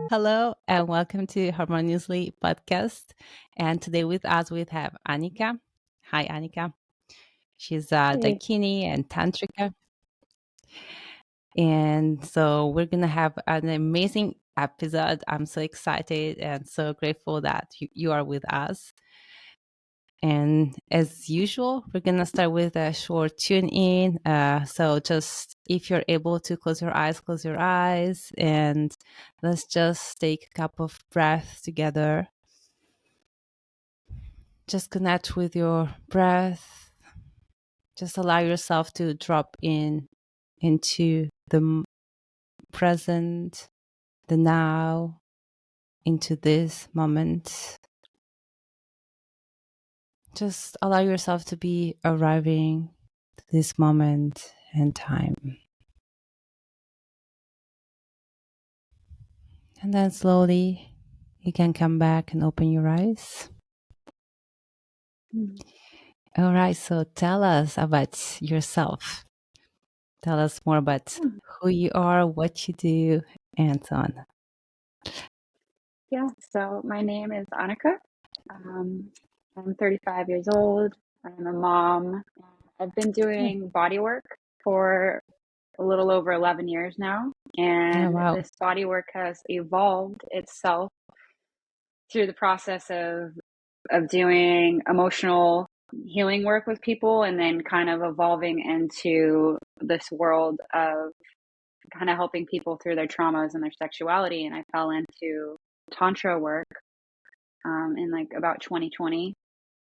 Hello and welcome to Harmoniously podcast. And today with us we have Anika. Hi, Anika. She's Hey. Daikini and Tantrika. And so we're going to have an amazing episode. I'm so excited and so grateful that you are with us. And as usual, we're going to start with a short tune in. So just if you're able to close your eyes, and let's just take a cup of breath together. Just connect with your breath. Just allow yourself to drop into the present, the now, into this moment. Just allow yourself to be arriving to this moment and time. And then slowly you can come back and open your eyes. All right, so tell us about yourself. Tell us more about who you are, what you do, and so on. Yeah, so my name is Anika. I'm 35 years old. I'm a mom. I've been doing body work for a little over 11 years now. Oh, And wow. this body work has evolved itself through the process of doing emotional healing work with people and then kind of evolving into this world of kind of helping people through their traumas and their sexuality. And I fell into Tantra work in like about 2020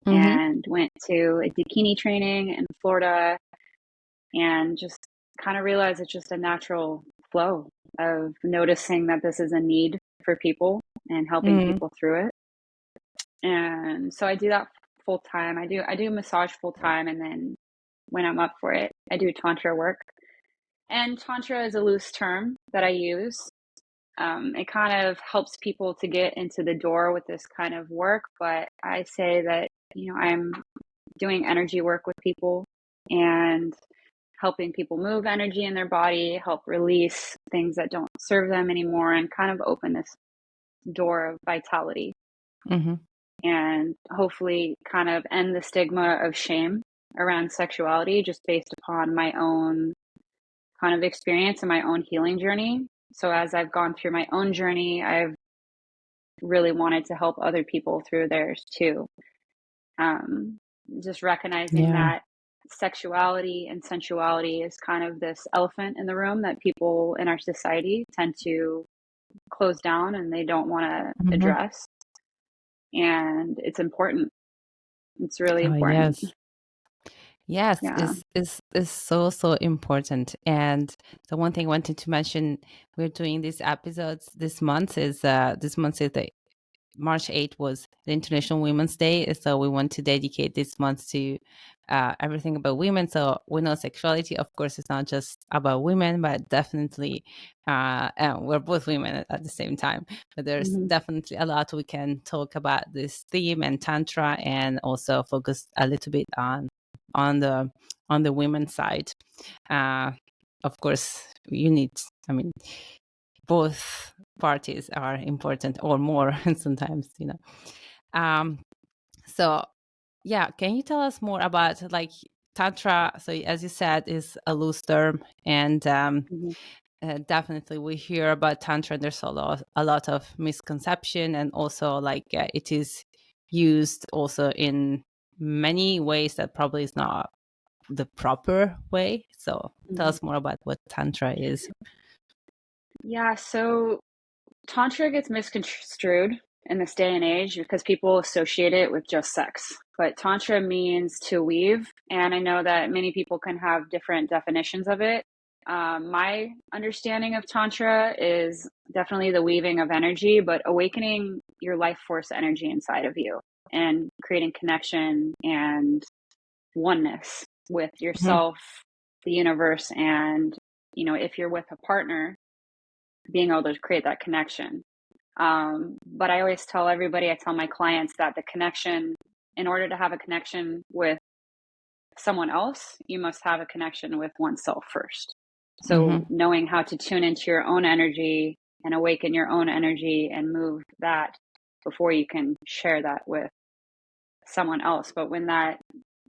and went to a Daikini training in Florida and just kind of realized it's just a natural flow of noticing that this is a need for people and helping people through it. And so I do that full time. I do massage full time, and then when I'm up for it, I do Tantra work. And Tantra is a loose term that I use. It kind of helps people to get into the door with this kind of work, but I say that, I'm doing energy work with people and helping people move energy in their body, help release things that don't serve them anymore, and kind of open this door of vitality. And hopefully kind of end the stigma of shame around sexuality just based upon my own kind of experience and my own healing journey. So as I've gone through my own journey, I've really wanted to help other people through theirs too. Just recognizing that sexuality and sensuality is kind of this elephant in the room that people in our society tend to close down and they don't want to address. And it's important. It's really important. Yes, Yeah. is so important. And the one thing I wanted to mention, we're doing these episodes this month is the March 8th was the International Women's Day. So we want to dedicate this month to everything about women. So we know sexuality, of course, is not just about women, but definitely we're both women at the same time. But there's definitely a lot we can talk about this theme and Tantra, and also focus a little bit on the women's side. Of course, both parties are important or more sometimes, so yeah, can you tell us more about like Tantra? So as you said, is a loose term, and definitely we hear about Tantra, and there's a lot of misconception, and also like it is used also in many ways that probably is not the proper way. So tell us more about what Tantra is. Yeah, so Tantra gets misconstrued in this day and age because people associate it with just sex. But Tantra means to weave, and I know that many people can have different definitions of it. My understanding of Tantra is definitely the weaving of energy, but awakening your life force energy inside of you and creating connection and oneness with yourself, the universe, and, if you're with a partner, being able to create that connection. But I always tell everybody, I tell my clients that the connection, in order to have a connection with someone else, you must have a connection with oneself first. So knowing how to tune into your own energy and awaken your own energy and move that before you can share that with someone else. But when that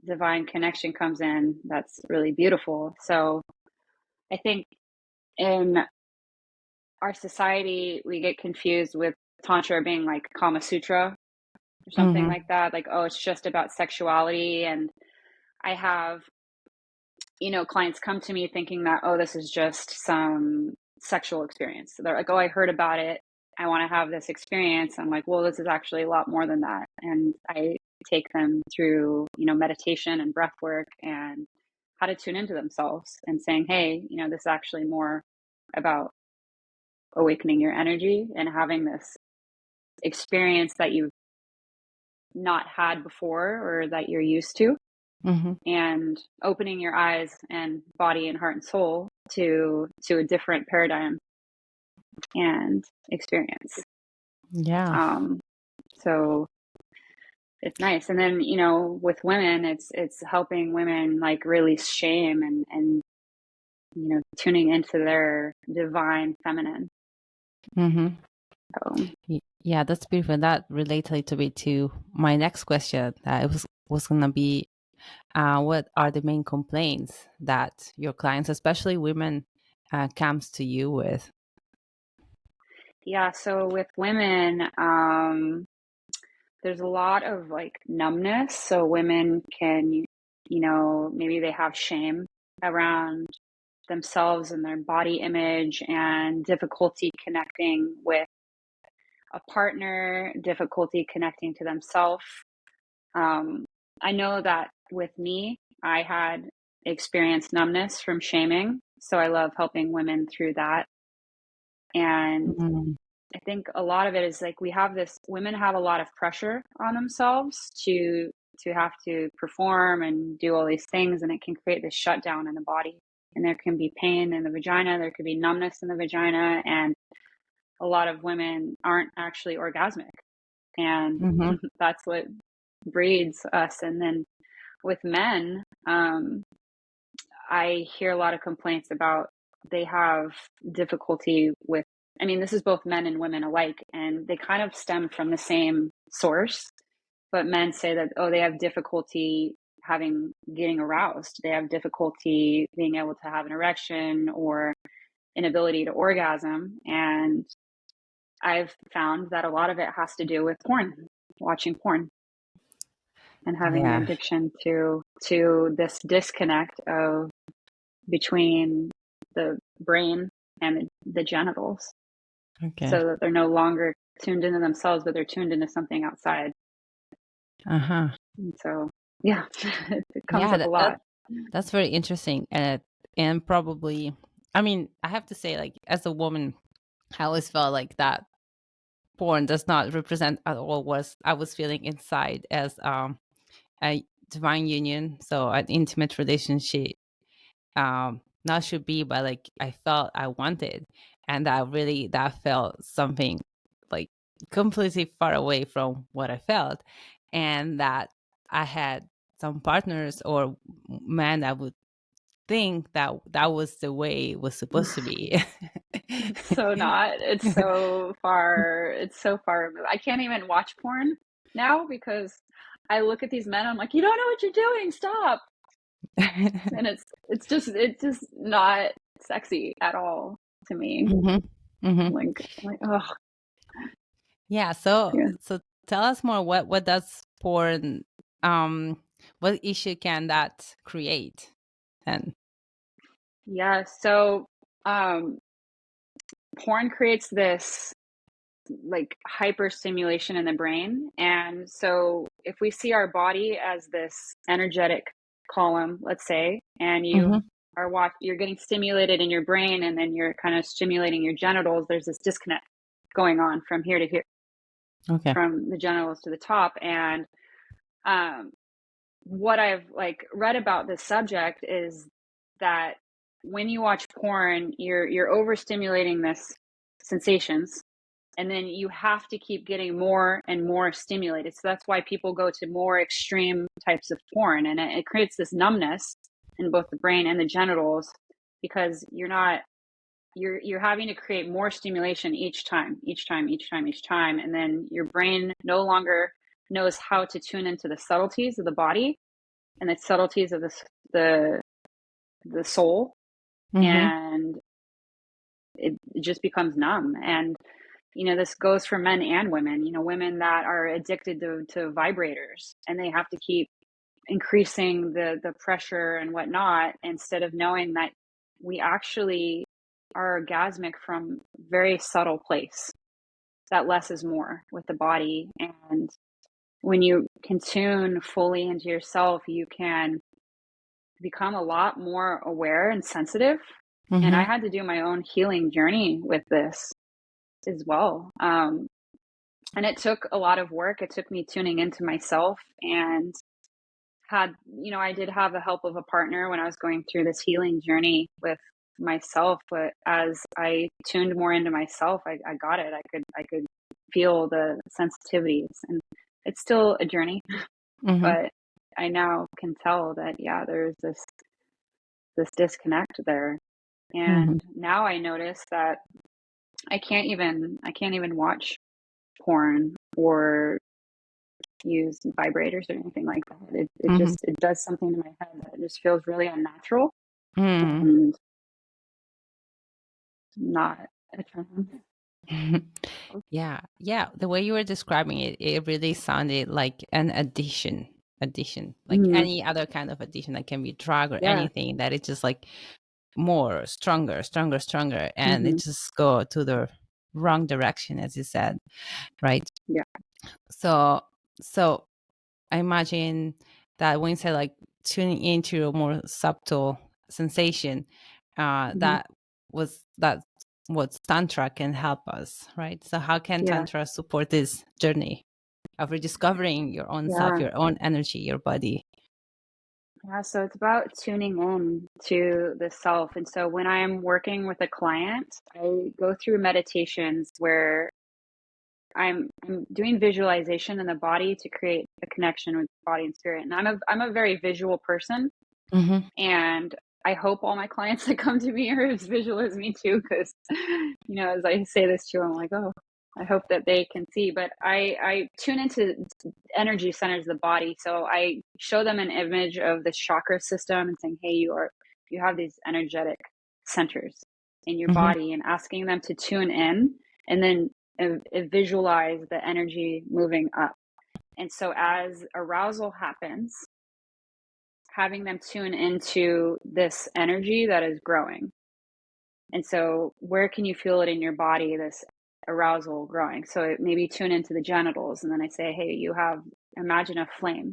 divine connection comes in, that's really beautiful. So I think in our society, we get confused with Tantra being like Kama Sutra or something Mm-hmm. like that. Like, oh, it's just about sexuality. And I have, clients come to me thinking that, oh, this is just some sexual experience. So they're like, oh, I heard about it. I want to have this experience. I'm like, well, this is actually a lot more than that. And I take them through, meditation and breath work and how to tune into themselves and saying, hey, this is actually more about awakening your energy and having this experience that you've not had before or that you're used to, Mm-hmm. and opening your eyes and body and heart and soul to a different paradigm and experience. Yeah. So it's nice. And then, with women, it's helping women like release shame and tuning into their divine feminine. Mm-hmm. So Yeah, that's beautiful. That relates a little bit to my next question. That it was gonna be, what are the main complaints that your clients, especially women, comes to you with? yeah, so with women, there's a lot of like numbness. So women can, maybe they have shame around themselves and their body image and difficulty connecting with a partner, difficulty connecting to themselves. I know that with me, I had experienced numbness from shaming. So I love helping women through that. And Mm-hmm. I think a lot of it is like women have a lot of pressure on themselves to have to perform and do all these things, and it can create this shutdown in the body. And there can be pain in the vagina, there could be numbness in the vagina, and a lot of women aren't actually orgasmic. And Mm-hmm. that's what breeds us. And then with men, I hear a lot of complaints about they have difficulty with, I mean, this is both men and women alike, and they kind of stem from the same source. But men say that, oh, they have difficulty getting aroused. They have difficulty being able to have an erection or inability to orgasm. And I've found that a lot of it has to do with porn, watching porn and having an Yeah. addiction to this disconnect of between the brain and the genitals, Okay. so that they're no longer tuned into themselves, but they're tuned into something outside. Uh-huh. And so, yeah, it comes Yeah, up a lot. that's very interesting. And probably, I mean, I have to say, like, as a woman, I always felt like that porn does not represent at all what I was feeling inside as a divine union, so an intimate relationship, not should be, but like I felt I wanted, and that felt something like completely far away from what I felt, and that I had some partners or men that would think that that was the way it was supposed to be. It's so not. It's so far removed. I can't even watch porn now because I look at these men, I'm like, you don't know what you're doing, stop. And it's just not sexy at all to me. Hmm. Hmm. I'm like, oh, Yeah. So yeah. tell us more. What does porn? What issue can that create? And Yeah. So, um, porn creates this like hyper stimulation in the brain. And so if we see our body as this energetic column, let's say, and hmm. you're getting stimulated in your brain and then you're kind of stimulating your genitals, there's this disconnect going on from here to here, Okay. from the genitals to the top. And um, what I've like read about this subject is that when you watch porn, you're overstimulating this sensations, and then you have to keep getting more and more stimulated. So that's why people go to more extreme types of porn, and it creates this numbness in both the brain and the genitals because you're not you're having to create more stimulation each time, and then your brain no longer knows how to tune into the subtleties of the body and the subtleties of the soul, Mm-hmm. and it just becomes numb. And this goes for men and women. Women that are addicted to vibrators, and they have to keep increasing the pressure and whatnot, instead of knowing that we actually are orgasmic from very subtle place, that less is more with the body. And when you can tune fully into yourself, you can become a lot more aware and sensitive. And I Mm-hmm. had to do my own healing journey with this as well. And it took a lot of work. It took me tuning into myself, and I did have the help of a partner when I was going through this healing journey with myself. But as I tuned more into myself, I got it. I could feel the sensitivities, and it's still a journey, Mm-hmm. but I now can tell that, yeah, there's this disconnect there. Mm-hmm. And now I notice that I can't even watch porn or use vibrators or anything like that. It does something to my head that just feels really unnatural Mm-hmm. and not a turn on. Yeah, yeah. The way you were describing it, it really sounded like an addition, like Mm, any other kind of addition that can be drug or yeah. anything that it's just like more stronger, and it Hmm. just go to the wrong direction, as you said, right? Yeah. So, so I imagine that when you say like tuning into a more subtle sensation, Hmm. that was that what Tantra can help us, right? So how can Yeah. Tantra support this journey of rediscovering your own self, Yeah. your own energy, your body? Yeah. So it's about tuning in to the self. And so when I'm working with a client, I go through meditations where I'm doing visualization in the body to create a connection with body and spirit. And I'm a very visual person, Mm-hmm. and I hope all my clients that come to me are as visual as me too, because as I say this to them, I'm like, oh, I hope that they can see. But I tune into energy centers of the body. So I show them an image of the chakra system and saying, hey, you have these energetic centers in your Mm-hmm. body, and asking them to tune in, and then visualize the energy moving up. And so as arousal happens, having them tune into this energy that is growing. And so where can you feel it in your body, this arousal growing? So maybe tune into the genitals, and then I say, hey, imagine a flame.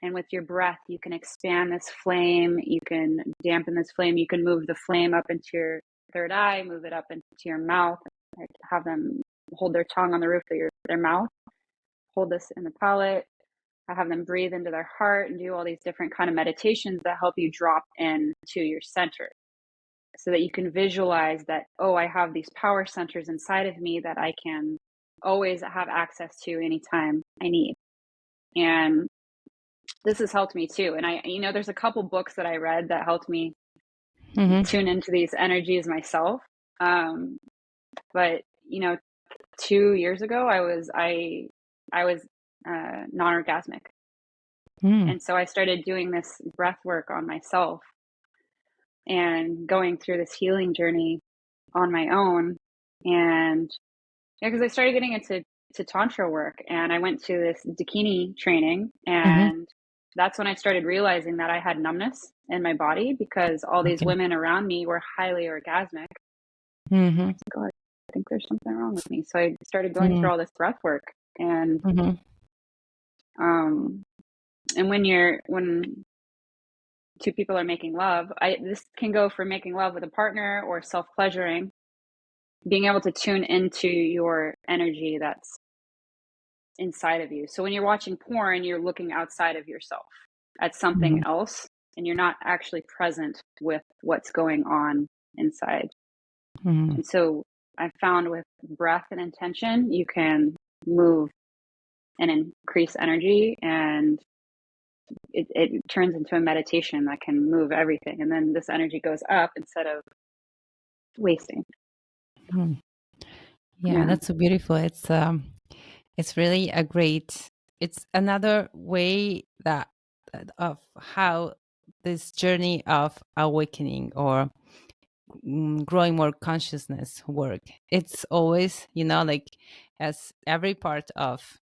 And with your breath, you can expand this flame, you can dampen this flame, you can move the flame up into your third eye, move it up into your mouth, have them hold their tongue on the roof of their mouth, hold this in the palate. I have them breathe into their heart and do all these different kind of meditations that help you drop in to your center, so that you can visualize that, oh, I have these power centers inside of me that I can always have access to anytime I need. And this has helped me too. And there's a couple books that I read that helped me Mm-hmm. tune into these energies myself. Um, but 2 years ago, I was non-orgasmic. Mm-hmm. And so I started doing this breath work on myself and going through this healing journey on my own. And yeah, because I started getting into tantra work, and I went to this Daikini training, Mm-hmm. and that's when I started realizing that I had numbness in my body, because all these Okay. women around me were highly orgasmic. Mm-hmm. God, I think there's something wrong with me. So I started going through all this breath work, and Mm-hmm. um, and when two people are making love, this can go for making love with a partner or self pleasuring, being able to tune into your energy that's inside of you. So when you're watching porn, you're looking outside of yourself at something Mm-hmm. else, and you're not actually present with what's going on inside. Mm-hmm. And so I found with breath and intention, you can move and increase energy, and it turns into a meditation that can move everything. And then this energy goes up instead of wasting. Hmm. Yeah, Yeah. that's so beautiful. It's really a great. It's another way that of how this journey of awakening or growing more consciousness work. It's always, like as every part of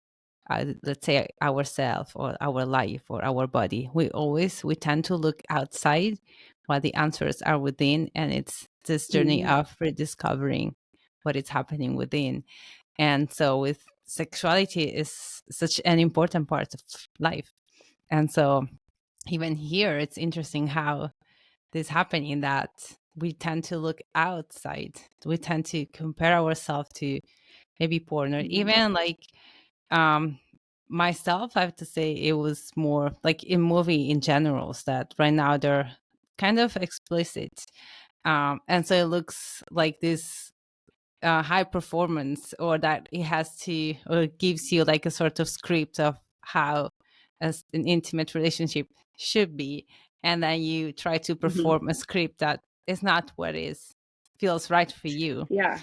let's say ourself or our life or our body, we tend to look outside while the answers are within, and it's this journey Mm-hmm. of rediscovering what is happening within. And so with sexuality is such an important part of life. And so even here it's interesting how this happening that we tend to look outside, we tend to compare ourselves to maybe porn, or Mm-hmm. even like um myself, I have to say it was more like in movie in generals that right now they're kind of explicit, and so it looks like this high performance, or that it has to, or gives you like a sort of script of how as an intimate relationship should be, and then you try to Mm-hmm. perform a script that is not what is feels right for you. Yeah,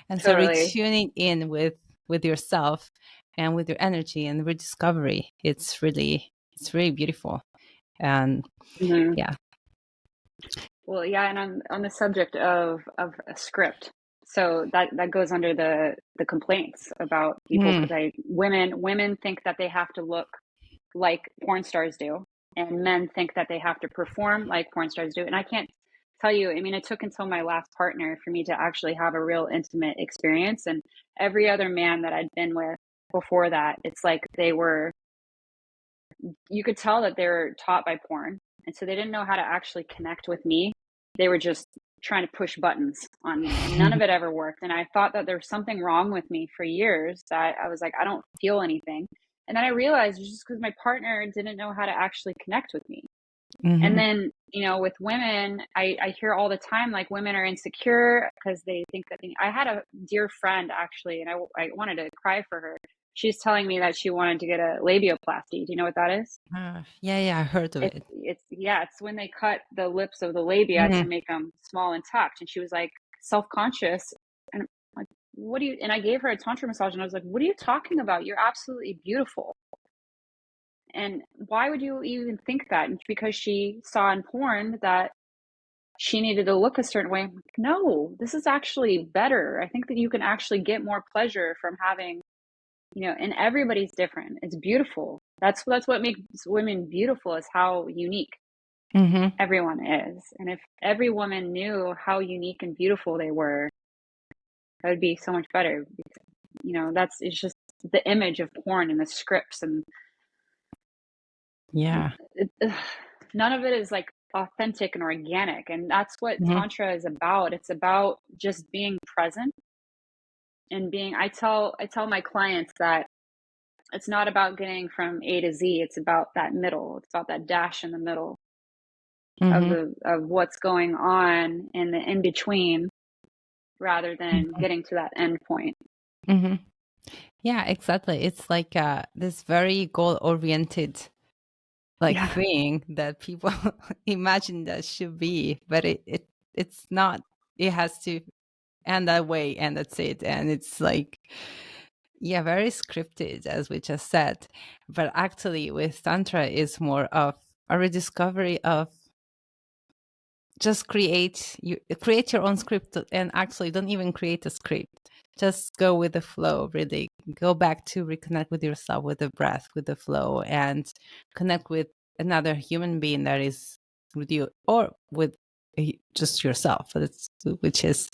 And so totally. retuning in with yourself and with your energy and rediscovery, it's really beautiful. And Mm-hmm. yeah. Well, yeah, and on the subject of a script, so that goes under the complaints about people, Mm, because I women think that they have to look like porn stars do, and men think that they have to perform like porn stars do. And I can't tell you, I mean, it took until my last partner for me to actually have a real intimate experience. And every other man that I'd been with before that, it's like you could tell that they're taught by porn. And so they didn't know how to actually connect with me. They were just trying to push buttons on me, and none of it ever worked. And I thought that there was something wrong with me for years, that I was like, I don't feel anything. And then I realized it's just because my partner didn't know how to actually connect with me. And mhm, then, with women, I hear all the time, like, women are insecure because they think that I had a dear friend actually, and I wanted to cry for her. She's telling me that she wanted to get a labioplasty. Do you know what that is? yeah, yeah, I heard of It's it. it's yeah, it's when they cut the lips of the labia to Mhm, make them small and tucked. And she was like self-conscious, and I'm like, what do you? And I gave her a tantra massage, and I was like, what are you talking about? You're absolutely beautiful. And why would you even think that? And because she saw in porn that she needed to look a certain way. I'm like, no, this is actually better. I think that you can actually get more pleasure from having, and everybody's different. It's beautiful. That's what makes women beautiful, is how unique mhm, everyone is. And if every woman knew how unique and beautiful they were, that would be so much better. It's just the image of porn and the scripts, and yeah, none of it is like authentic and organic. And that's what mhm, tantra is about. It's about just being present and being. I tell my clients that it's not about getting from A to Z. It's about that middle. It's about that dash in the middle of mhm, the of what's going on in the in between, rather than mhm, getting to that end point. mhm. Yeah, exactly. It's like this very goal oriented like Yeah. thing that people imagine that should be, but it's not. It has to end that way, and that's it. And it's like, yeah, very scripted, as we just said. But actually, with Tantra, is more of a rediscovery of just create your own script, and actually don't even create a script. Just go with the flow, really. Go back to reconnect with yourself, with the breath, with the flow, and connect with another human being that is with you, or with just yourself. Which is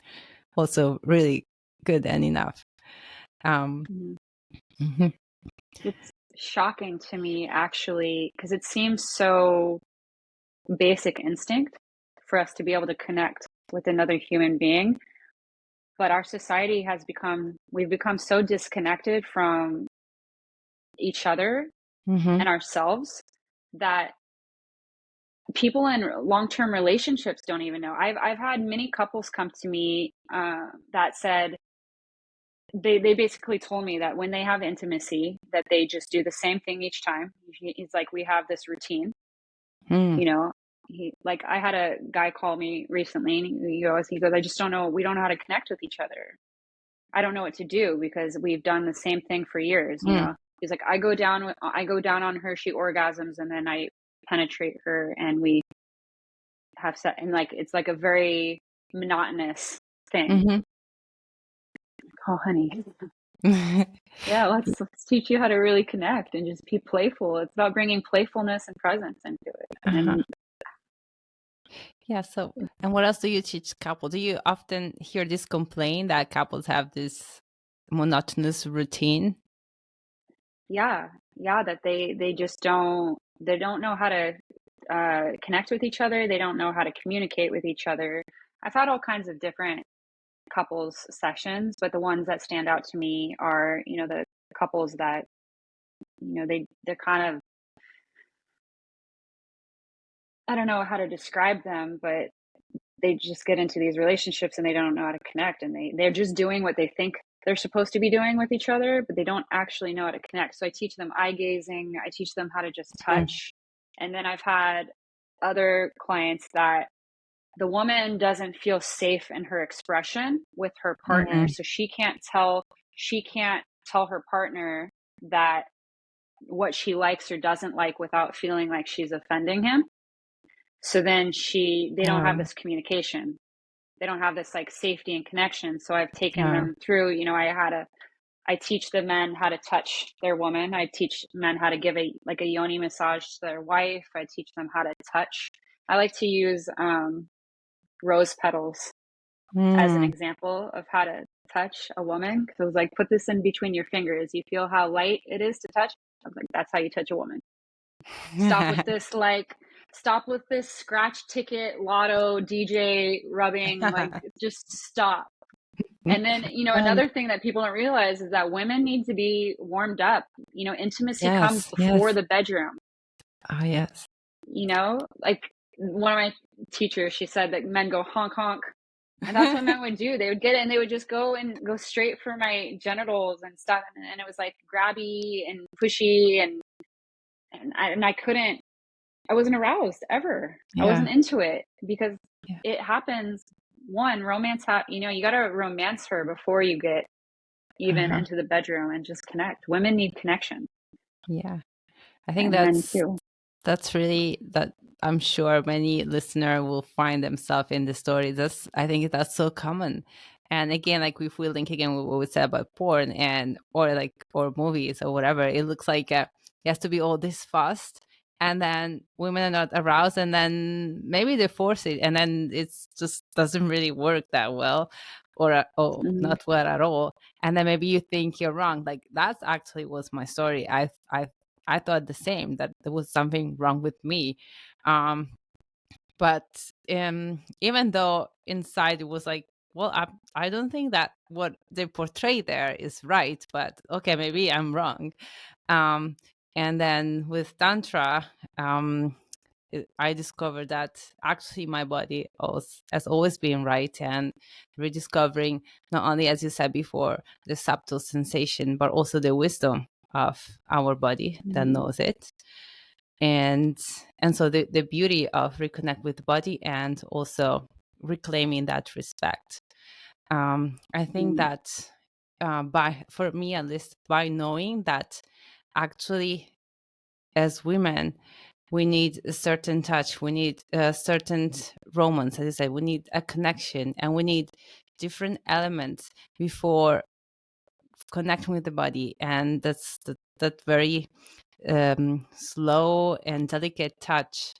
also really good and enough. Um, Mhm. mhm, It's shocking to me, actually, because it seems so basic instinct for us to be able to connect with another human being. But our society we've become so disconnected from each other mhm, and ourselves, that people in long-term relationships don't even know. I've had many couples come to me that said, they basically told me that when they have intimacy, that they just do the same thing each time. It's like, we have this routine, mm, you know, like, I had a guy call me recently, and he goes, I just don't know, we don't know how to connect with each other. I don't know what to do because we've done the same thing for years, you Mm. know. He's like, I go down on her, she orgasms, and then I penetrate her, and we have sex, and like it's like a very monotonous thing. Mhm. Oh, honey, yeah, let's teach you how to really connect and just be playful. It's about bringing playfulness and presence into it. Uh-huh. And Yeah. So, and what else do you teach couples? Do you often hear this complaint that couples have this monotonous routine? yeah, yeah, that they just don't know how to connect with each other. They don't know how to communicate with each other. I've had all kinds of different couples sessions, but the ones that stand out to me are, you know, the couples that, you know, they're kind of, I don't know how to describe them, but they just get into these relationships and they don't know how to connect, and they're just doing what they think they're supposed to be doing with each other, but they don't actually know how to connect. So I teach them eye gazing, I teach them how to just Mm. touch. And then I've had other clients that the woman doesn't feel safe in her expression with her partner, Mm. so she can't tell her partner that what she likes or doesn't like without feeling like she's offending him. So then they don't have Oh, this communication, they don't have this like safety and connection. So I've taken oh. them through, you know, I teach the men how to touch their woman. I teach men how to give a yoni massage to their wife. I teach them how to touch. I like to use rose petals as an Mm. example of how to touch a woman, because I was like, put this in between your fingers. You feel how light it is to touch? I was like, that's how you touch a woman. Stop with this, like, stop with this scratch ticket lotto DJ rubbing, like, just stop. And then, you know, Um, another thing that people don't realize is that women need to be warmed up. You know, intimacy comes yes, before yes. the bedroom. Oh, yes. You know, like one of my teachers, she said that men go honk honk. And that's what men would do. They would get it and they would just go straight for my genitals and stuff. And it was like grabby and pushy, and I couldn't, I wasn't aroused ever. I Yeah, wasn't into it because yeah, it happens. One, you know, you got to romance her before you get even uh-huh, into the bedroom and just connect. Women need connection, yeah. I think and men that's too. that's really that I'm sure many listener will find themselves in the story. That's I think that's so common. And again, like if we link again with what we said about porn and or like or movies or whatever, it looks like it has to be all this fast, and then women are not aroused, and then maybe they force it, and then it's just doesn't really work that well, or Mm-hmm. not well at all. And then maybe you think you're wrong. Like that's actually was my story. I thought the same, that there was something wrong with me. Um, but even though inside it was like, well, I don't think that what they portray there is right, but okay, maybe I'm wrong. Um, and then with Tantra, I discovered that actually my body has always been right, and rediscovering not only, as you said before, the subtle sensation, but also the wisdom of our body that Mm-hmm. knows it. And so the beauty of reconnect with the body and also reclaiming that respect. I think Mm-hmm. that by for me at least, by knowing that actually as women we need a certain touch, we need a certain romance, as I said, we need a connection, and we need different elements before connecting with the body. And that's that very slow and delicate touch.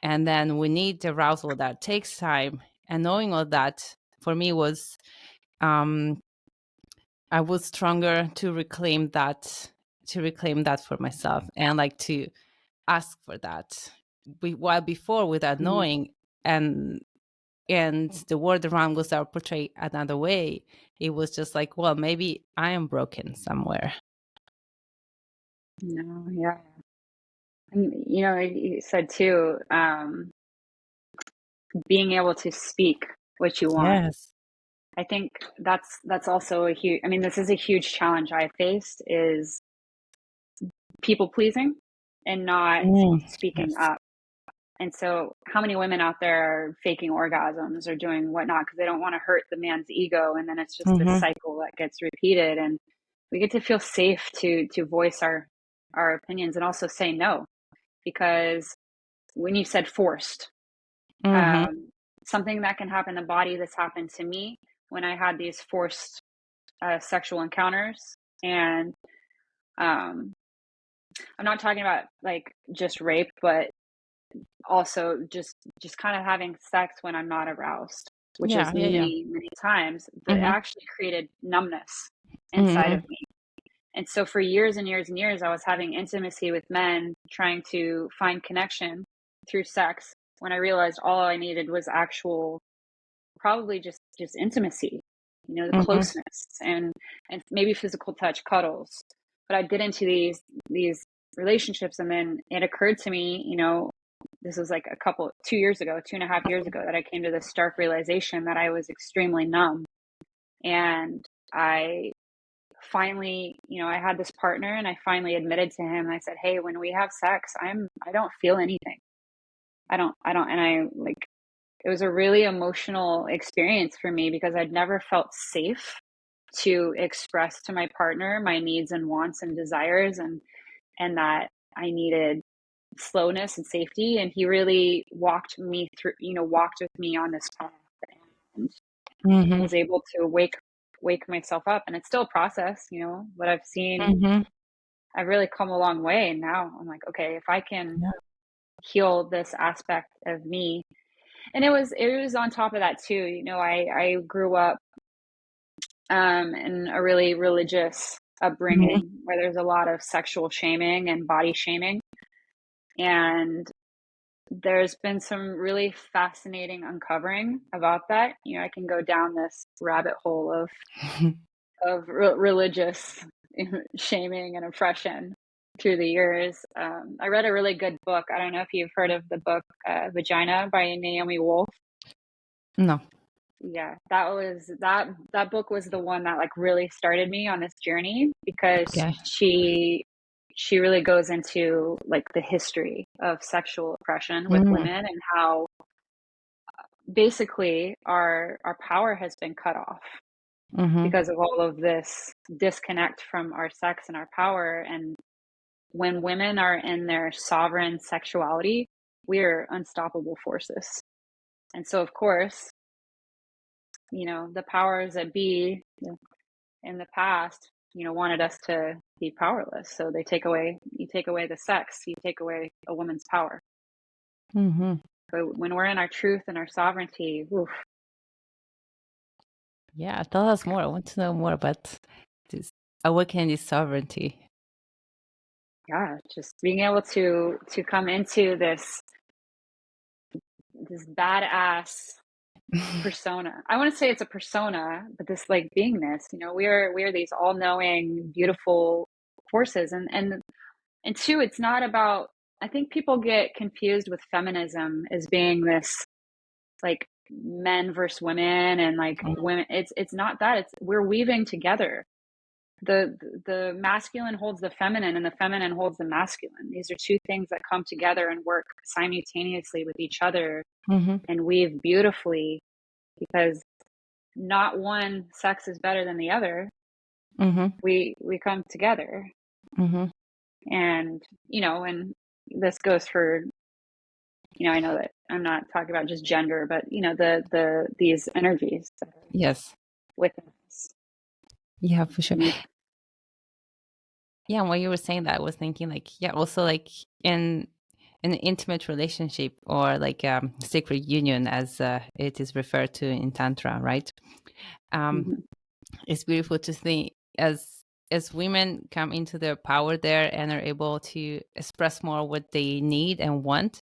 And then we need arousal that takes time. And knowing all that for me was, um, I was stronger to reclaim that for myself, and like to ask for that. While before, without Mm-hmm. knowing, and the world around was portrayed another way, it was just like, well, maybe I am broken somewhere. No, yeah. And you know, you said too, being able to speak what you want. Yes. I think that's also a huge. I mean, this is a huge challenge I faced, is people pleasing and not Mm, speaking yes. up. And so, how many women out there are faking orgasms or doing whatnot because they don't want to hurt the man's ego? And then it's just this Mm-hmm. cycle that gets repeated. And we get to feel safe to voice our opinions and also say no. Because when you said forced, Mm-hmm. something that can happen in the body, this happened to me when I had these forced sexual encounters. And um, I'm not talking about like just rape, but also just kind of having sex when I'm not aroused, which Yeah, is yeah, yeah. many times, that Mm-hmm. actually created numbness inside Mm-hmm. of me. And so for years and years and years, I was having intimacy with men, trying to find connection through sex, when I realized all I needed was actual, probably just intimacy, the Mm-hmm. closeness and maybe physical touch, cuddles. But I'd get into these relationships, and then it occurred to me, this was like 2 years ago, 2.5 years ago, that I came to this stark realization that I was extremely numb. And I finally, I had this partner, and I finally admitted to him, I said, "Hey, when we have sex, I don't feel anything. I don't." And I like, it was a really emotional experience for me because I'd never felt safe to express to my partner my needs and wants and desires, and that I needed slowness and safety. And he really walked with me on this path, and Mm-hmm. was able to wake myself up. And it's still a process, but Mm-hmm. I've really come a long way. And now I'm like, okay, if I can Yeah. heal this aspect of me. And it was on top of that too. I grew up in a really religious Mm-hmm. upbringing where there's a lot of sexual shaming and body shaming. And there's been some really fascinating uncovering about that. I can go down this rabbit hole of religious shaming and oppression through the years. I read a really good book. I don't know if you've heard of the book Vagina by Naomi Wolf. No. Yeah, that book was the one that like really started me on this journey, because Okay. she really goes into like the history of sexual oppression with Mm-hmm. women, and how basically our power has been cut off Mm-hmm. because of all of this disconnect from our sex and our power. And when women are in their sovereign sexuality, we're unstoppable forces. And so of course, the powers that be in the past, wanted us to be powerless. So you take away the sex, you take away a woman's power. Mm-hmm. But when we're in our truth and our sovereignty, oof, Yeah, tell us more. I want to know more about this awakening this sovereignty. yeah, just being able to come into this badass persona. I want to say it's a persona, but this like beingness, we are these all-knowing, beautiful forces. And two, it's not about, I think people get confused with feminism as being this like men versus women, and like women. It's not that. It's we're weaving together. The masculine holds the feminine, and the feminine holds the masculine. These are two things that come together and work simultaneously with each other Mm-hmm. and weave beautifully, because not one sex is better than the other. Mm-hmm. We come together. Mm-hmm. And and this goes for, I know that I'm not talking about just gender, but these energies that are Yes. within us. Yeah, for sure. And Yeah, when you were saying that, I was thinking like, yeah, also like in an intimate relationship, or like sacred union, as it is referred to in Tantra, right? Um, mhm, it's beautiful to think as women come into their power there and are able to express more what they need and want.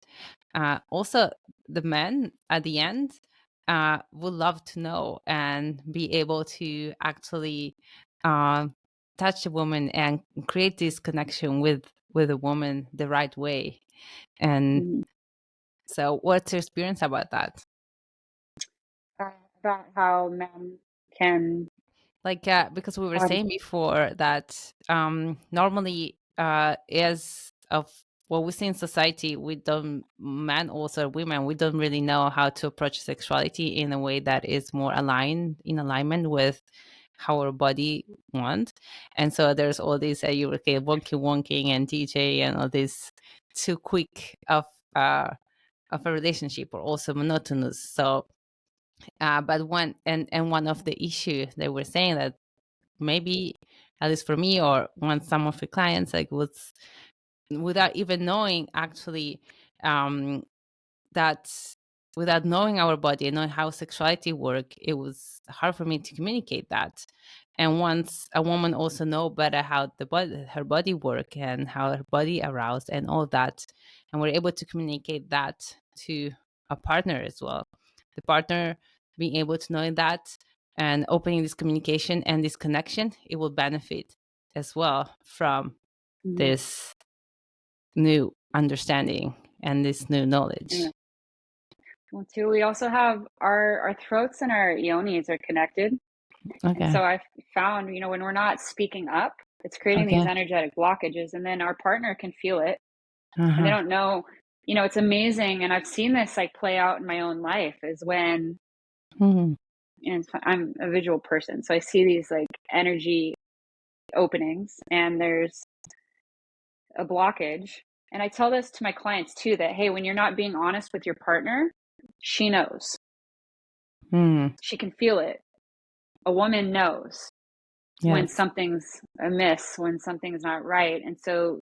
Also, the men at the end would love to know and be able to actually uh, touch a woman and create this connection with a woman the right way. And mhm. so, what's your experience about that? About how men can Like, because we were body. saying before that normally as of what we see in society, we don't, men also women, we don't really know how to approach sexuality in a way that is more in alignment with how our body wants. And so there's all these okay, wonking and DJ and all this too quick of a relationship, or also monotonous. So but one of the issue they were saying that maybe, at least for me, or one some of the clients, like, was without even knowing actually, um that without knowing our body and knowing how sexuality work, it was hard for me to communicate that. And once a woman also know better how her body work and how her body aroused and all that, and we're able to communicate that to a partner as well, the partner being able to know that and opening this communication and this connection, it will benefit as well from Mhm. this new understanding and this new knowledge. Yeah. Well, too, we also have our throats and our yonis are connected. And Okay. so I've found, when we're not speaking up, it's creating these Okay. energetic blockages, and then our partner can feel it and they Uh-huh. don't know. It's amazing. And I've seen this like play out in my own life is when, Mhm. I'm a visual person. So I see these like energy openings and there's a blockage. And I tell this to my clients too, that, hey, when you're not being honest with your partner, she knows. Mm. She can feel it. A woman knows when Yes. something's amiss, when something's not right. And so,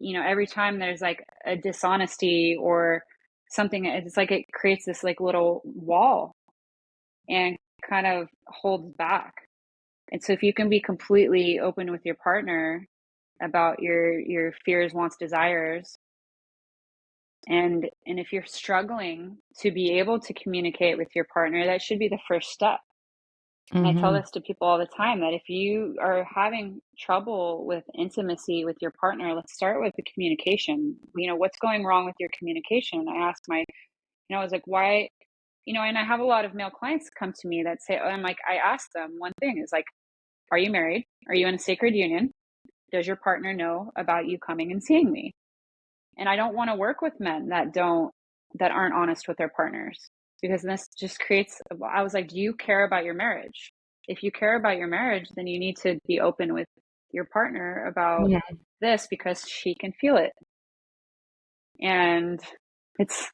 every time there's like a dishonesty or something, it's like it creates this like little wall and kind of holds back. And so if you can be completely open with your partner about your fears, wants, desires, and if you're struggling to be able to communicate with your partner, that should be the first step. And I tell Mhm. this to people all the time that if you are having trouble with intimacy with your partner, let's start with the communication. What's going wrong with your communication? I asked I was like, why, and I have a lot of male clients come to me that say, oh, I'm like, I asked them one thing is like, are you married? Are you in a sacred union? Does your partner know about you coming and seeing me? And I don't want to work with men that aren't honest with their partners, because this just creates, I was like, do you care about your marriage? If you care about your marriage, then you need to be open with your partner about Yeah. this because she can feel it. And it's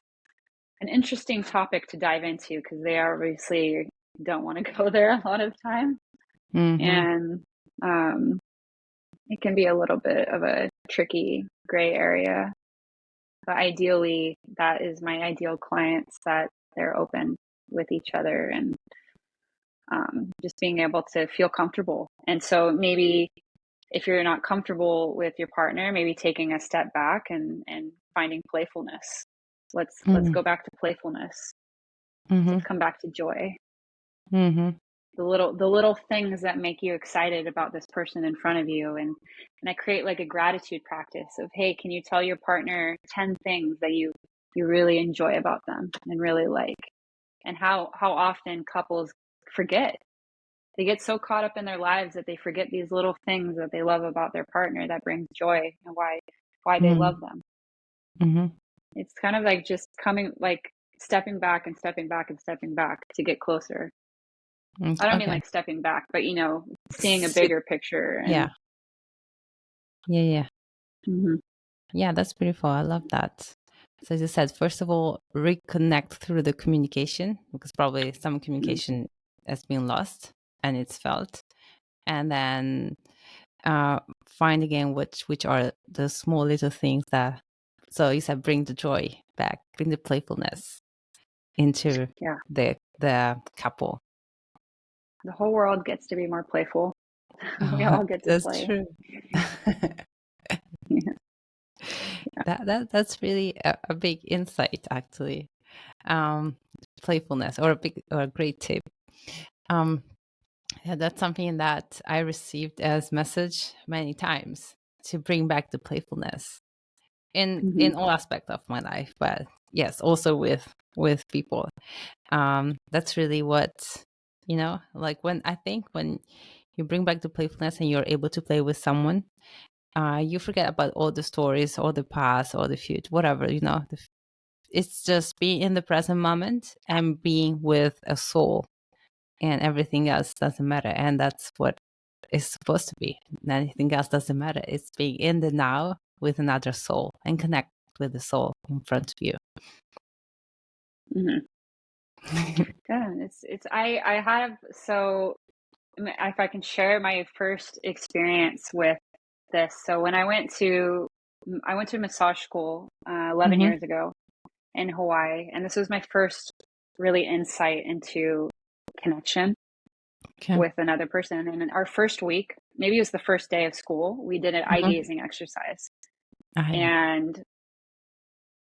an interesting topic to dive into because they obviously don't want to go there a lot of time. Mhm. And it can be a little bit of a tricky gray area. But ideally, that is my ideal clients, that they're open with each other and just being able to feel comfortable. And so maybe if you're not comfortable with your partner, maybe taking a step back and finding playfulness. Let's Mhm. go back to playfulness. Mhm. Let's come back to joy. Mhm. The little things that make you excited about this person in front of you, and I create like a gratitude practice of, hey, can you tell your partner 10 things that you really enjoy about them and really like. And how often couples forget. They get so caught up in their lives that they forget these little things that they love about their partner that brings joy and why they Mhm. love them. Mhm. It's kind of like just coming, like stepping back and stepping back and stepping back to get closer. Mm, I don't mean okay. like stepping back, but seeing a Sit. bigger picture. Yeah. And Yeah. Yeah. mhm, Yeah. That's beautiful. I love that. So as you said, first of all, reconnect through the communication, because probably some mhm. communication has been lost and it's felt, and then find again which are the small little things that. So you said bring the joy back, bring the playfulness into Yeah, the couple. the whole world gets to be more playful. We Oh, all get to that's play. true. Yeah. That's really a big insight, actually. Um, Playfulness, or a big or a great tip. Um, yeah, that's something that I received as message many times, to bring back the playfulness Mhm. in all aspects of my life, but yes, also with people. That's really what, like, when I think when you bring back the playfulness and you're able to play with someone, you forget about all the stories, or the past, or the future, whatever, it's just being in the present moment and being with a soul, and everything else doesn't matter. And that's what it's supposed to be. Anything else doesn't matter. It's being in the now with another soul and connect with the soul in front of you. Mm-hmm. Yeah, I have, so if I can share my first experience with this. So when I went to massage school 11 Mm-hmm. years ago in Hawaii, and this was my first really insight into connection Okay. with another person. And in our first week, maybe it was the first day of school, we did an eye Mm-hmm. gazing exercise. I, And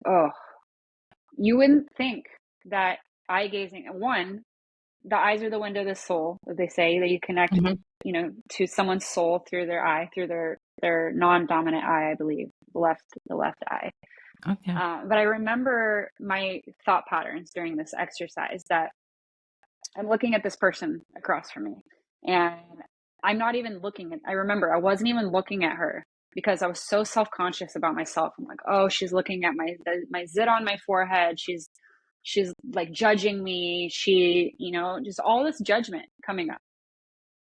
oh, you wouldn't think that eye gazing, one, the eyes are the window of the soul, as they say, that you connect, mm-hmm. to someone's soul through their eye, through their non-dominant eye, I believe, the left eye. Okay. But I remember my thought patterns during this exercise, that I'm looking at this person across from me, and I'm not even looking at, I remember I wasn't even looking at her because I was so self-conscious about myself. I'm like, oh, she's looking at my zit on my forehead. She's like judging me. She, just all this judgment coming up.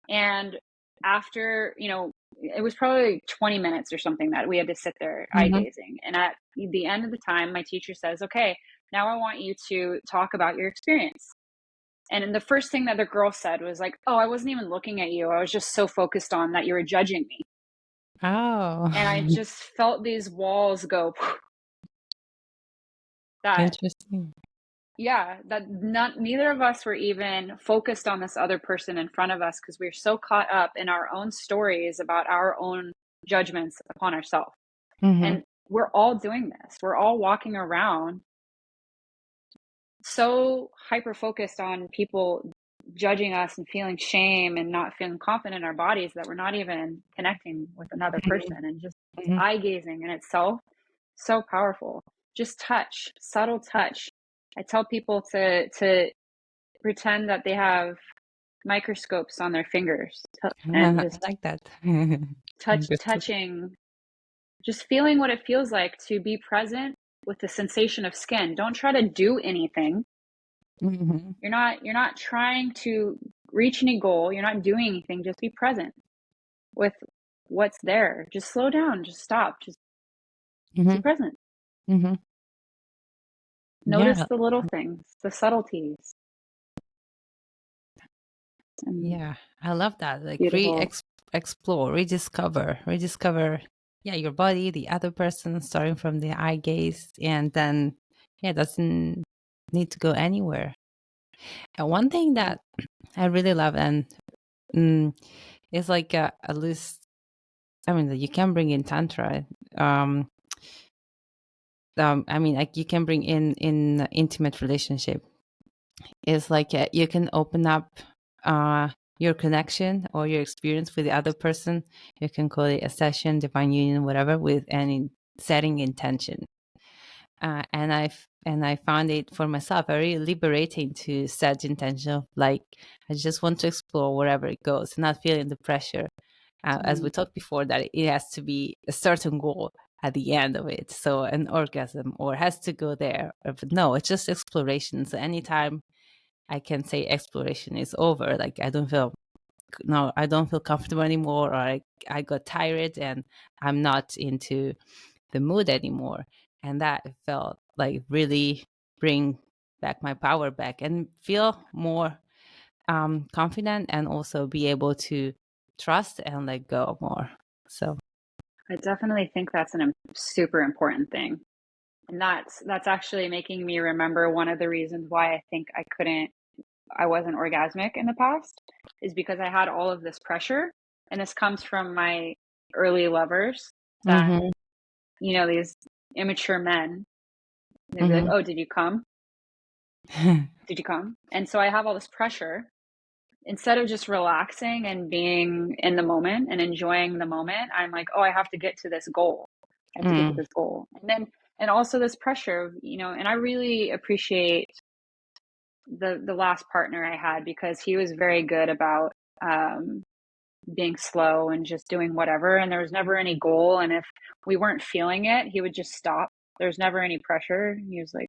And after, it was probably 20 minutes or something that we had to sit there eye Mm-hmm. gazing. And at the end of the time, my teacher says, okay, now I want you to talk about your experience. And the first thing that the girl said was like, oh, I wasn't even looking at you. I was just so focused on that you were judging me. Oh, And I just felt these walls go that, interesting. yeah, that neither of us were even focused on this other person in front of us, because we were so caught up in our own stories about our own judgments upon ourselves. Mm-hmm. And we're all doing this. We're all walking around so hyper focused on people judging us and feeling shame and not feeling confident in our bodies, that we're not even connecting with another person. And just Mm-hmm. eye gazing in itself, so powerful. Just touch, subtle touch. I tell people to pretend that they have microscopes on their fingers, and I just like that. Understood. touching, just feeling what it feels like to be present with the sensation of skin. Don't try to do anything. Mm-hmm. You're not trying to reach any goal. You're not doing anything. Just be present with what's there. Just slow down. Just stop. Just be Mm-hmm. present. Mm-hmm. Notice Yeah. the little things, the subtleties. And Yeah, I love that. Like beautiful. explore, rediscover. Yeah, your body, the other person, starting from the eye gaze, and then yeah, it doesn't need to go anywhere. And one thing that I really love, and mm, is like at least, I mean, you can bring in tantra. Um, I mean, like you can bring in intimate relationship. It's like you can open up your connection or your experience with the other person. You can call it a session, divine union, whatever, with any setting intention. And I found it for myself very liberating to set the intention of like I just want to explore wherever it goes, not feeling the pressure. As we Mm, talked before, that it has to be a certain goal at the end of it, so an orgasm or has to go there. But no, it's just exploration. So anytime I can say exploration is over, like I don't feel no, I don't feel comfortable anymore, or I got tired and I'm not into the mood anymore. And that felt like really bring back my power back and feel more confident, and also be able to trust and let go more. So I definitely think that's a super important thing. And that's actually making me remember one of the reasons why I think I wasn't orgasmic in the past, is because I had all of this pressure. And this comes from my early lovers, that, mm-hmm. these immature men, they'd be like, Mm-hmm. oh, did you come? Did you come? And so I have all this pressure. Instead of just relaxing and being in the moment and enjoying the moment, I'm like, oh, I have to get to this goal. I have to get to Mm. this goal. And also this pressure of, and I really appreciate the last partner I had, because he was very good about being slow and just doing whatever. And there was never any goal. And if we weren't feeling it, he would just stop. There's never any pressure. He was like,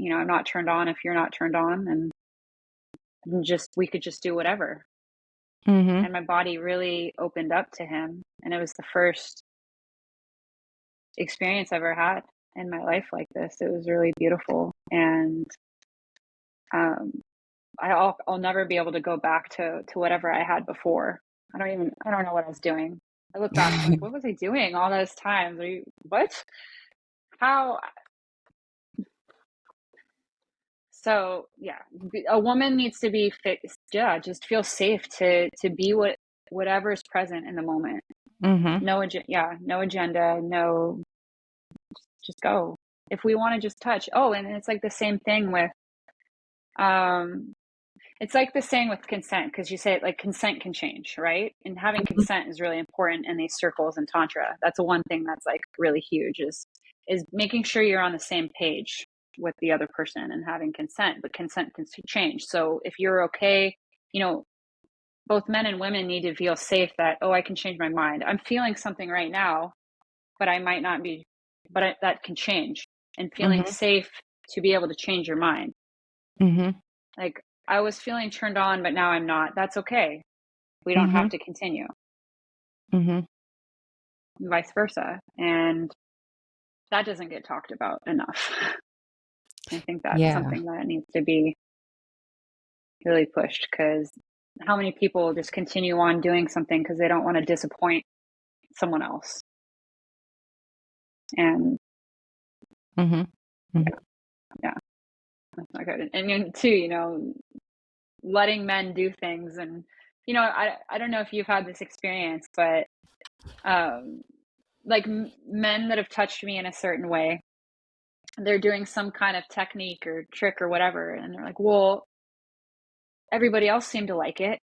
I'm not turned on if you're not turned on. And we could just do whatever. Mm-hmm. And my body really opened up to him. And it was the first experience I ever had in my life like this. It was really beautiful. And I'll never be able to go back to whatever I had before. I don't know what I was doing. I look back, I'm like, what was I doing all those times? What? How? So yeah, a woman needs to be fixed. Yeah, just feel safe to be whatever is present in the moment. Mm-hmm. No agenda. No, just go. If we want to just touch. Oh, and it's like the same thing with it's like the same with consent, because you say like consent can change, right? And having consent is really important in these circles in Tantra. That's one thing that's like really huge is making sure you're on the same page with the other person and having consent, but consent can change. So if you're okay, both men and women need to feel safe that, oh, I can change my mind. I'm feeling something right now, but I might not be, but that can change. And feeling Mm-hmm. safe to be able to change your mind. Mm-hmm. Like, I was feeling turned on, but now I'm not. That's okay. We don't Mm-hmm. have to continue, Mm-hmm. and vice versa. And that doesn't get talked about enough. I think that's Yeah. something that needs to be really pushed, because how many people just continue on doing something because they don't want to disappoint someone else? And Mm-hmm. Mm-hmm. yeah, that's not good. And then too, letting men do things. And, I don't know if you've had this experience, but like men that have touched me in a certain way, they're doing some kind of technique or trick or whatever, and they're like, well, everybody else seemed to like it.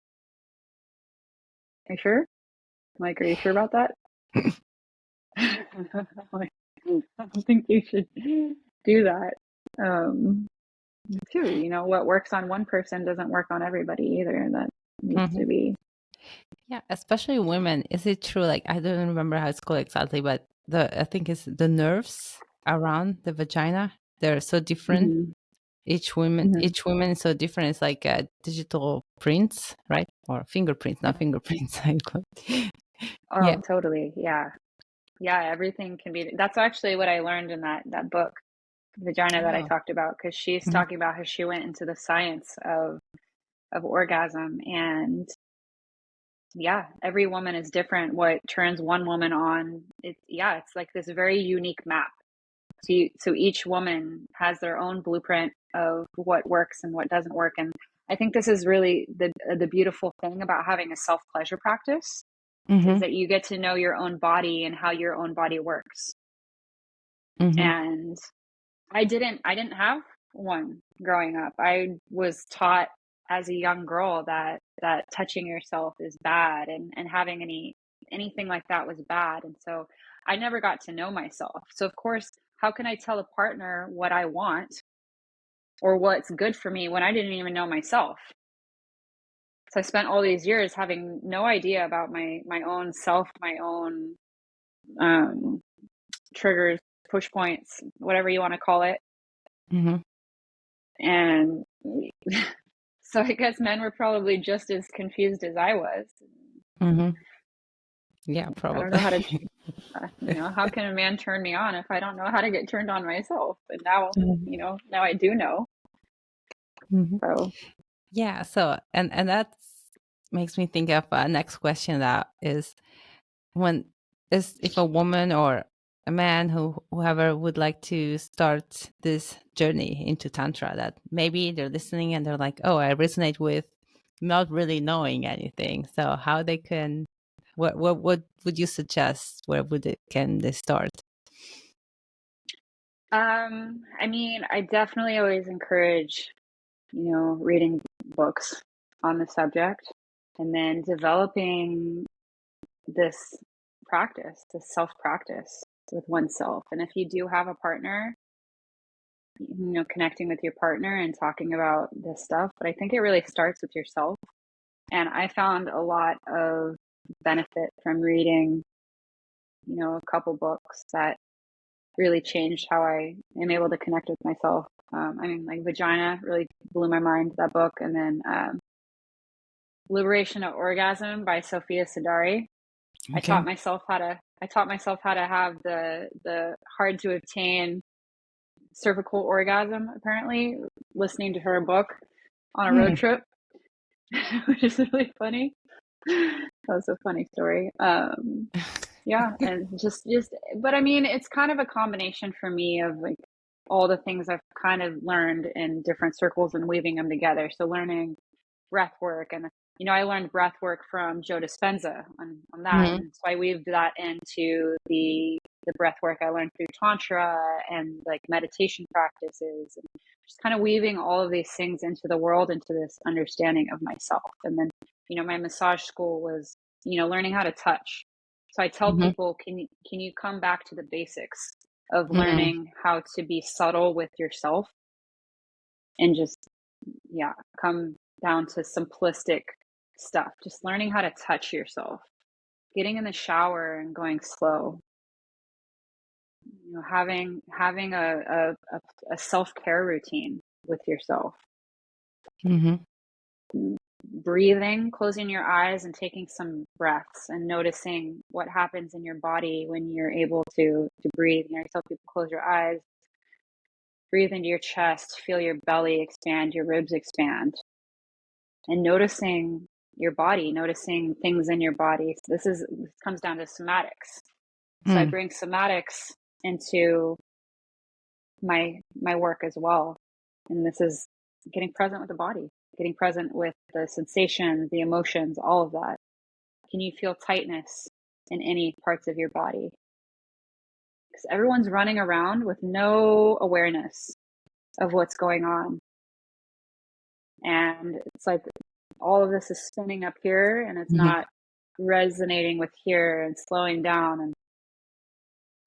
Are you sure? Like, are you sure about that? Like, I don't think you should do that. Too, what works on one person doesn't work on everybody either. That needs Mm-hmm. to be. Yeah, especially women. Is it true? Like, I don't remember how it's called exactly, but I think it's the nerves around the vagina. They're so different. Mhm, mhm. Each woman is so different. It's like digital prints, right? Or fingerprints, not fingerprints. I call it. Yeah. Oh, totally. Yeah. Yeah, everything can be. That's actually what I learned in that book, Vagina, that I Oh. talked about, because she's Mhm. talking about how she went into the science of orgasm. And yeah, every woman is different. What turns one woman on, it's like this very unique map. So each woman has their own blueprint of what works and what doesn't work. And I think this is really the beautiful thing about having a self pleasure practice, is Mhm. that you get to know your own body and how your own body works. Mhm. And I didn't have one growing up. I was taught as a young girl that touching yourself is bad, and having anything like that was bad. And so I never got to know myself. So of course, how can I tell a partner what I want or what's good for me when I didn't even know myself? So I spent all these years having no idea about my own self, my own um, triggers, push points, whatever you want to call it. Mhm. And so I guess men were probably just as confused as I was. Mhm. Yeah, I don't probably. know how to, how can a man turn me on if I don't know how to get turned on myself? And now, Mhm. now I do know. Mhm. So, Yeah. So, and that makes me think of a next question, that is, when is if a woman or a man, whoever would like to start this journey into tantra, that maybe they're listening and they're like, oh, I resonate with not really knowing anything, so how they can, what would you suggest, where can they start? I mean, I definitely always encourage, reading books on the subject, and then developing this practice, this self practice with oneself. And if you do have a partner, connecting with your partner and talking about this stuff. But I think it really starts with yourself. And I found a lot of benefit from reading, a couple books that really changed how I am able to connect with myself. Like Vagina really blew my mind, that book. And then Liberation of Orgasm by Sophia Sadari. I Okay. taught myself how to have the hard to obtain cervical orgasm, apparently, listening to her book on a road Mm. trip, which is really funny. That was a funny story. Yeah, and but I mean, it's kind of a combination for me of like all the things I've kind of learned in different circles and weaving them together. So learning breath work, and I learned breath work from Joe Dispenza on that, Mm-hmm. and so I weaved that into the breath work I learned through tantra and like meditation practices, and just kind of weaving all of these things into the world, into this understanding of myself. And then my massage school was learning how to touch. So I tell Mm-hmm. people, can you come back to the basics of Mm-hmm. learning how to be subtle with yourself, and just come down to simplistic stuff, just learning how to touch yourself, getting in the shower and going slow, having a self-care routine with yourself, Mm-hmm. breathing, closing your eyes and taking some breaths and noticing what happens in your body when you're able to breathe. I tell people, close your eyes, breathe into your chest, feel your belly expand, your ribs expand, and noticing your body, noticing things in your body. So this comes down to somatics. So I Mm. bring somatics into my work as well. And this is getting present with the body, getting present with the sensations, the emotions, all of that. Can you feel tightness in any parts of your body? Because everyone's running around with no awareness of what's going on. And it's like all of this is spinning up here and it's Mm-hmm. not resonating with here and slowing down. And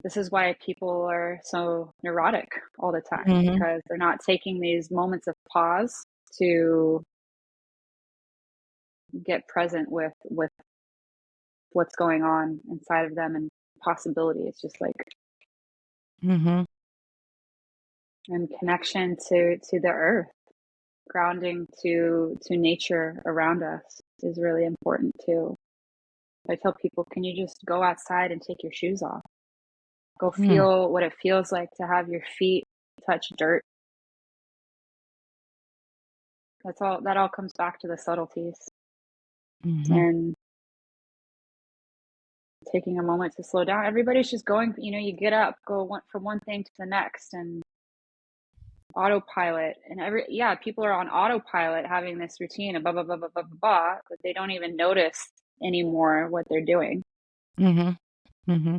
this is why people are so neurotic all the time, Mm-hmm. because they're not taking these moments of pause to get present with what's going on inside of them and possibility. It's just like, Mm-hmm. and connection to the earth, grounding to nature around us is really important too. I tell people, can you just go outside and take your shoes off? Go Mm. feel what it feels like to have your feet touch dirt. That all comes back to the subtleties Mm-hmm. and taking a moment to slow down. Everybody's just going, you get up, from one thing to the next, and autopilot, and people are on autopilot having this routine of blah blah blah blah blah blah, blah, but they don't even notice anymore what they're doing. Mm-hmm. Mm-hmm.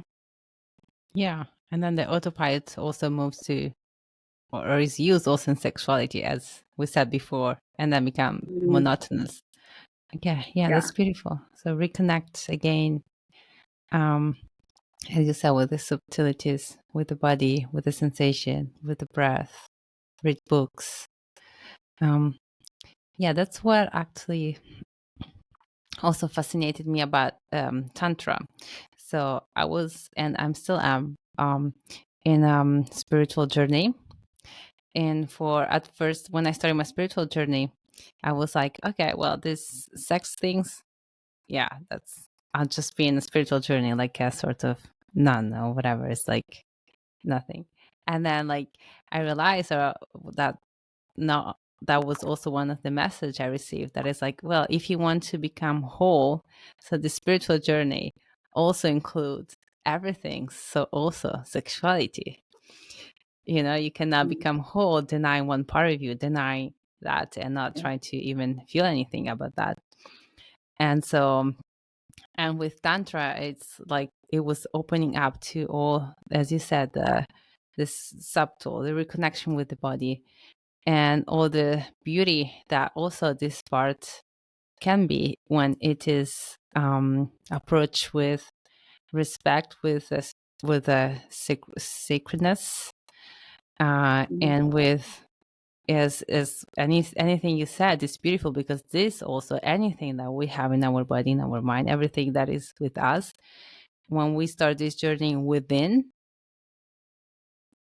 Yeah. And then the autopilot also moves to, or is used also in sexuality, as we said before, and then become Mm-hmm. monotonous. Yeah, Yeah. that's beautiful. So reconnect again, as you said, with the subtleties, with the body, with the sensation, with the breath, read books. That's what actually also fascinated me about Tantra. So I was, and I'm still am, in spiritual journey. And at first, when I started my spiritual journey, I was like, okay, well, this sex things, I'll just be in a spiritual journey, like a sort of nun or whatever. It's like nothing. And then, like, I realized that no, that was also one of the message I received. That is like, well, if you want to become whole, so the spiritual journey also includes everything. So also sexuality. You cannot become whole, denying one part of you, denying that, and not trying to even feel anything about that. And so, and with Tantra, it's like it was opening up to all, as you said, this subtle, the reconnection with the body, and all the beauty that also this part can be when it is approached with respect, with a sacredness, Mm-hmm. and with as anything you said is beautiful, because this also, anything that we have in our body, in our mind, everything that is with us, when we start this journey within,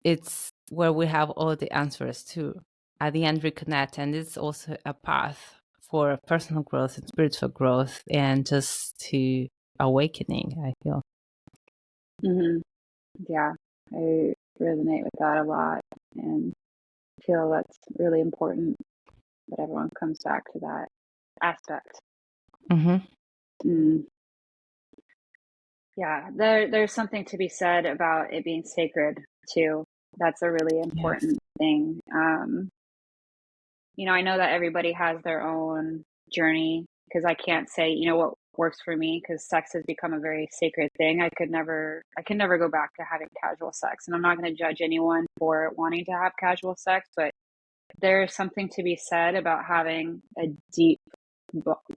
it's where we have all the answers to at the end reconnect. And it's also a path for personal growth and spiritual growth, and just to awakening, I feel. Mm-hmm. Yeah, I resonate with that a lot, and feel that's really important that everyone comes back to that aspect. Mm. Yeah, there's something to be said about it being sacred too. That's a really important thing. I know that everybody has their own journey, because I can't say, what works for me, because sex has become a very sacred thing. I can never go back to having casual sex, and I'm not going to judge anyone for wanting to have casual sex, but there's something to be said about having a deep,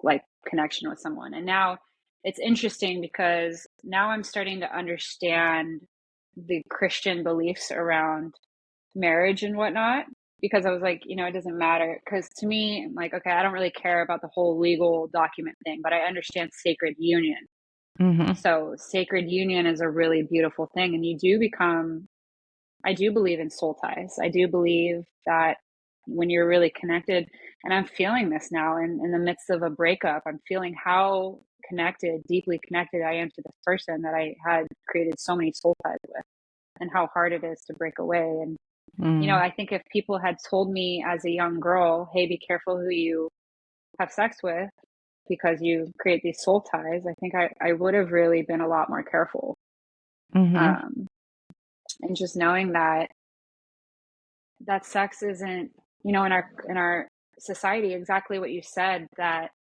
like, connection with someone. And now it's interesting, because now I'm starting to understand the Christian beliefs around marriage and whatnot, because I was like, it doesn't matter. Because to me, I'm like, okay, I don't really care about the whole legal document thing, but I understand sacred union. So sacred union is a really beautiful thing. And I do believe in soul ties. I do believe that when you're really connected, and I'm feeling this now in the midst of a breakup, I'm feeling how deeply connected I am to this person that I had created so many soul ties with, and how hard it is to break away. And I think if people had told me as a young girl, hey, be careful who you have sex with, because you create these soul ties, I think I would have really been a lot more careful. And just knowing that sex isn't, in our society, exactly what you said, that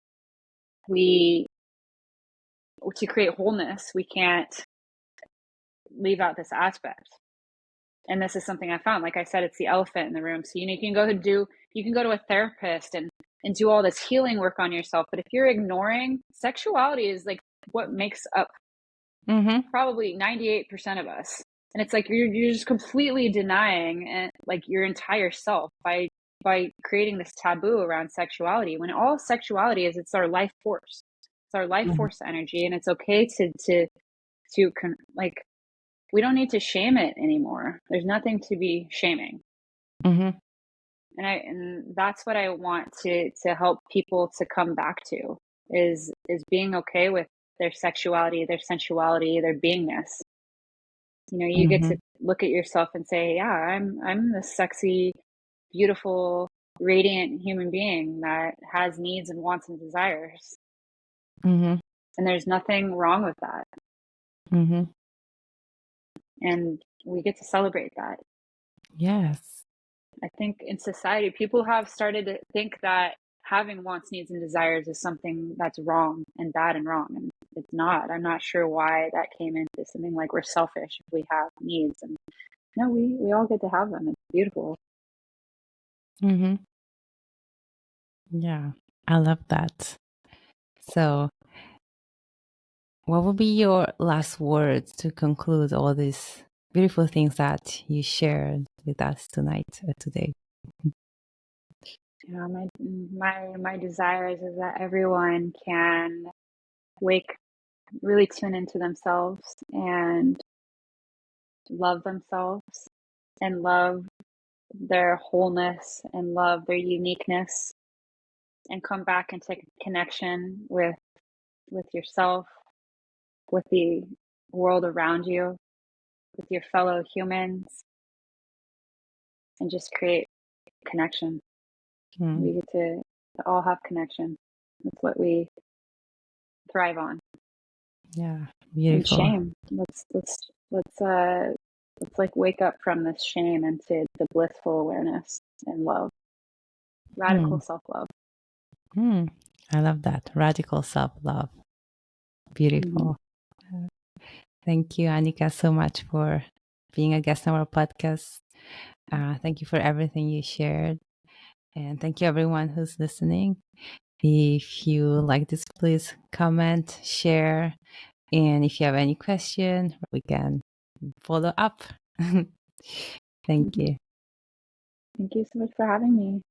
to create wholeness, we can't leave out this aspect. And this is something I found. Like I said, it's the elephant in the room. So, you can go to a therapist and do all this healing work on yourself. But if you're ignoring, sexuality is like what makes up probably 98% of us. And it's like you're just completely denying, and like, your entire self by creating this taboo around sexuality, when all sexuality is, it's our life force. It's our life force energy, and it's okay like, we don't need to shame it anymore. There's nothing to be shaming. And that's what I want to help people to come back to, is being okay with their sexuality, their sensuality, their beingness. You get to look at yourself and say, yeah, I'm this sexy, beautiful, radiant human being that has needs and wants and desires. And there's nothing wrong with that. And we get to celebrate that. Yes. I think in society, people have started to think that having wants, needs, and desires is something that's wrong and bad and wrong. And it's not. I'm not sure why that came into something like we're selfish if we have needs. And no, we all get to have them. It's beautiful. Yeah, I love that. So, what would be your last words to conclude all these beautiful things that you shared with us today? My desires is that everyone can really tune into themselves and love themselves, and love their wholeness, and love their uniqueness, and come back and take connection with yourself, with the world around you, with your fellow humans, and just create connection. We get to all have connection. That's what we thrive on. Yeah, beautiful. And shame. Let's like wake up from this shame into the blissful awareness and love. Radical self-love. I love that. Radical self-love. Beautiful. Thank you, Anika, so much for being a guest on our podcast. Thank you for everything you shared. And thank you, everyone who's listening. If you like this, please comment, share. And if you have any question, we can follow up. Thank you. Thank you so much for having me.